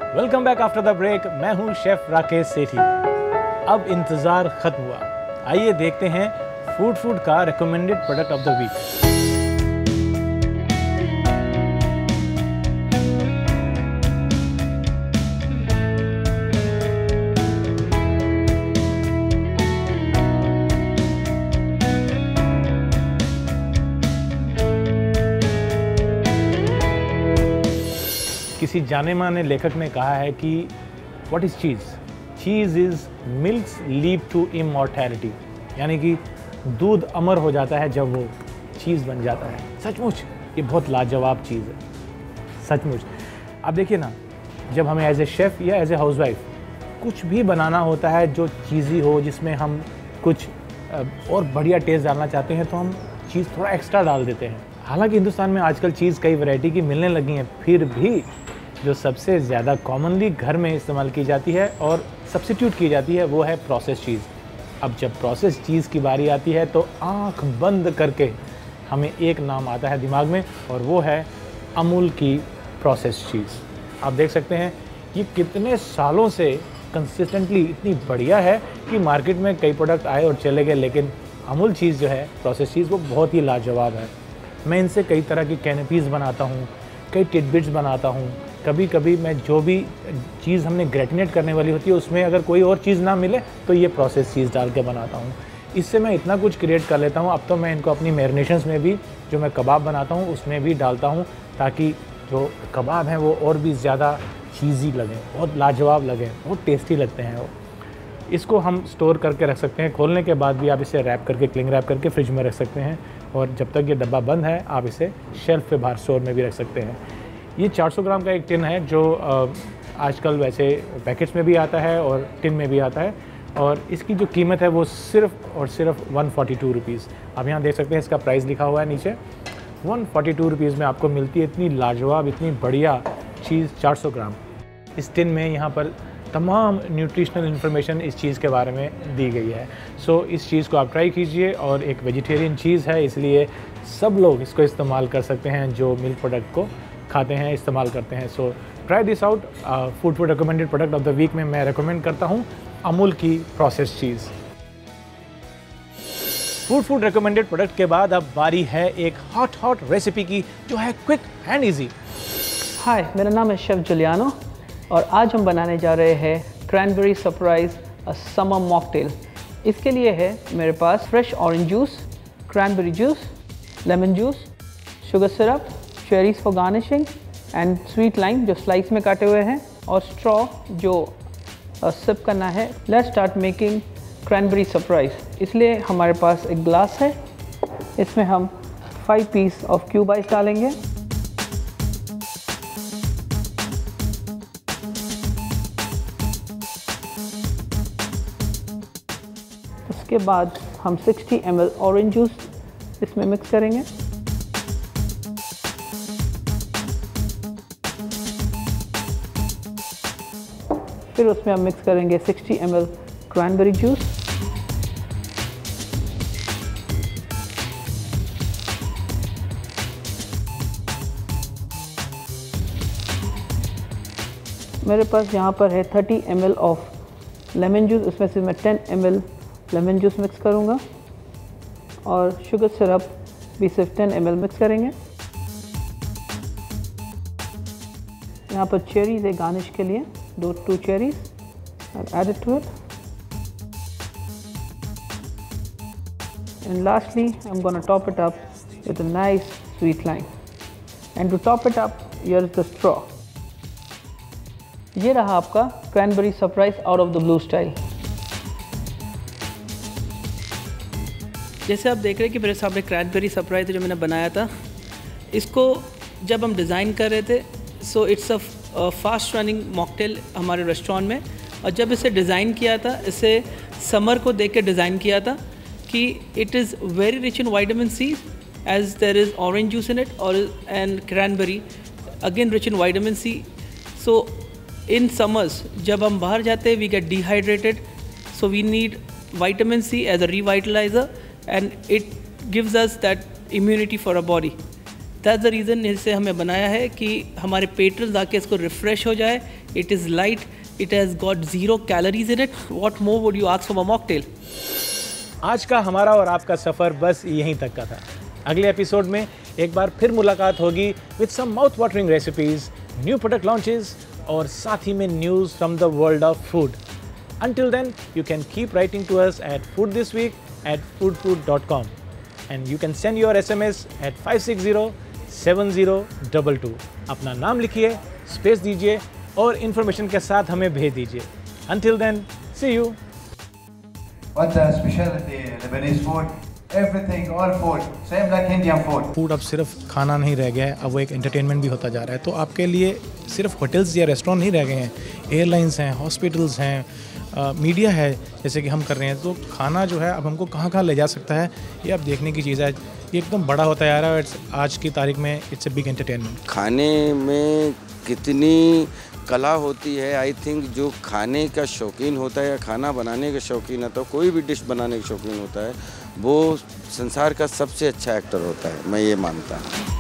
Welcome back after the break. मैं हूं chef Rakesh सेठी। अब इंतज़ार ख़त्म हुआ। आइए देखते हैं फूड का recommended product of the week. किसी जाने माने लेखक ने कहा है कि what is cheese? Cheese is milk's leap to immortality, यानी कि दूध अमर हो जाता है जब वो चीज़ बन जाता है। सचमुच ये बहुत लाजवाब चीज़ है, सचमुच। आप देखिए ना, जब हमें एज ए शेफ़ या एज ए हाउसवाइफ कुछ भी बनाना होता है जो चीज़ी हो, जिसमें हम कुछ और बढ़िया टेस्ट डालना चाहते हैं, तो हम चीज़ थोड़ा एक्स्ट्रा डाल देते हैं। हालांकि हिंदुस्तान में आजकल चीज़ कई वैरायटी की मिलने लगी हैं, फिर भी जो सबसे ज़्यादा कॉमनली घर में इस्तेमाल की जाती है और सब्स्टिट्यूट की जाती है वो है प्रोसेस चीज़। अब जब प्रोसेस चीज़ की बारी आती है तो आंख बंद करके हमें एक नाम आता है दिमाग में, और वो है अमूल की प्रोसेस चीज़। आप देख सकते हैं ये कितने सालों से कंसिस्टेंटली इतनी बढ़िया है कि मार्केट में कई प्रोडक्ट आए और चले गए, लेकिन अमूल चीज़ जो है, प्रोसेस चीज़, वो बहुत ही लाजवाब है। मैं इनसे कई तरह की कैनपीज़ बनाता हूँ, कई टिडबिट्स बनाता हूँ। कभी कभी मैं जो भी चीज़ हमने ग्रेटिनेट करने वाली होती है उसमें अगर कोई और चीज़ ना मिले तो ये प्रोसेस चीज़ डाल के बनाता हूँ। इससे मैं इतना कुछ क्रिएट कर लेता हूँ। अब तो मैं इनको अपनी मैरिनेशंस में भी, जो मैं कबाब बनाता हूँ उसमें भी डालता हूँ, ताकि जो कबाब हैं वो और भी ज़्यादा चीज़ी लगें, बहुत लाजवाब लगें, बहुत टेस्टी लगते हैं वो। इसको हम स्टोर करके रख सकते हैं। खोलने के बाद भी आप इसे रैप करके, क्लिंग रैप करके फ्रिज में रख सकते हैं, और जब तक ये डब्बा बंद है आप इसे शेल्फ पे बाहर स्टोर में भी रख सकते हैं। ये 400 ग्राम का एक टिन है, जो आजकल वैसे पैकेट्स में भी आता है और टिन में भी आता है, और इसकी जो कीमत है वो सिर्फ और सिर्फ 142 रुपीज़। आप यहाँ देख सकते हैं इसका प्राइस लिखा हुआ है नीचे। 142 रुपीज़ में आपको मिलती है इतनी लाजवाब, इतनी बढ़िया चीज़ 400 ग्राम। इस टिन में यहाँ पर तमाम न्यूट्रिशनल इन्फॉर्मेशन इस चीज़ के बारे में दी गई है। सो इस चीज़ को आप ट्राई कीजिए, और एक वेजिटेरियन चीज़ है इसलिए सब लोग इसको इस्तेमाल कर सकते हैं जो मिल्क प्रोडक्ट को खाते हैं, इस्तेमाल करते हैं। So try this out. Food recommended product of the week में मैं रिकमेंड करता हूँ अमूल की process cheese. Food recommended product के बाद अब बारी है एक हॉट रेसिपी की, जो है क्विक एंड ईजी। हाय, मेरा नाम है शेफ़ जुलियानो, और आज हम बनाने जा रहे हैं cranberry surprise a summer mocktail. इसके लिए है मेरे पास fresh orange juice, cranberry juice, lemon juice, sugar syrup, cherries for garnishing and sweet lime जो स्लाइस में काटे हुए हैं, और स्ट्रॉ जो सिप करना है। Let's start making cranberry surprise. इसलिए हमारे पास एक ग्लास है, इसमें हम 5 पीस ऑफ क्यूब आइस डालेंगे। उसके बाद हम 60 ml ऑरेंज जूस इसमें मिक्स करेंगे। फिर उसमें हम मिक्स करेंगे 60 ml क्रैनबेरी जूस। मेरे पास यहाँ पर है 30 ml ऑफ लेमन जूस, उसमें से मैं 10 ml लेमन जूस मिक्स करूँगा, और शुगर सिरप भी सिर्फ 10 ml मिक्स करेंगे। यहाँ पर चेरीज़ है गार्निश के लिए, 2 cherries I've added to it, and lastly I'm going to top it up with a nice sweet lime, and to top it up here is the straw। ये रहा आपका cranberry surprise out of the blue style. जैसे आप देख रहे हैं कि मेरे सामने क्रैनबेरी सरप्राइज जो मैंने बनाया था, इसको जब हम डिज़ाइन कर रहे थे, so it's a fast running mocktail हमारे रेस्टोरेंट में, और जब इसे डिज़ाइन किया था, इसे समर को देख के डिज़ाइन किया था कि it is very rich in vitamin C as there is orange juice in it, और and cranberry again rich in vitamin C. So in summers जब हम बाहर जाते हैं, we get dehydrated, so we need vitamin C as a revitalizer, and it gives us that immunity for our body. That's the reason इसे हमें बनाया है कि हमारे पेट्रन्स आके इसको रिफ़्रेश हो जाए। It is light, it has got 0 calories in it. What more would you ask from a mocktail. आज का हमारा और आपका सफ़र बस यहीं तक का था। अगले एपिसोड में एक बार फिर मुलाकात होगी with some mouth watering recipes, new product launches और साथ ही में news from the world of food. Until then, you can keep writing to us at foodthisweek@foodfood.com and you can send your SMS at 560-7022। अपना नाम लिखिए, space दीजिए और information के साथ हमें भेज दीजिए। Until then, see you. What's the specialty Lebanese food? Everything, all food, same like Indian food. Food अब सिर्फ खाना नहीं रह गया है, अब वो एक एंटरटेनमेंट भी होता जा रहा है। तो आपके लिए सिर्फ होटल्स या रेस्टोरेंट नहीं रह गए हैं, एयरलाइंस हैं, हॉस्पिटल्स हैं, मीडिया है, जैसे कि हम कर रहे हैं। तो खाना जो है अब हमको कहाँ कहाँ ले जा सकता है, ये अब देखने की चीज़ है। ये एकदम बड़ा होता जा रहा है। आज की तारीख में इट्स ए बिग एंटरटेनमेंट। खाने में कितनी कला होती है। आई थिंक जो खाने का शौकीन होता है या खाना बनाने का शौकीन है, तो कोई भी डिश बनाने का शौकीन होता है, वो संसार का सबसे अच्छा एक्टर होता है, मैं ये मानता हूँ।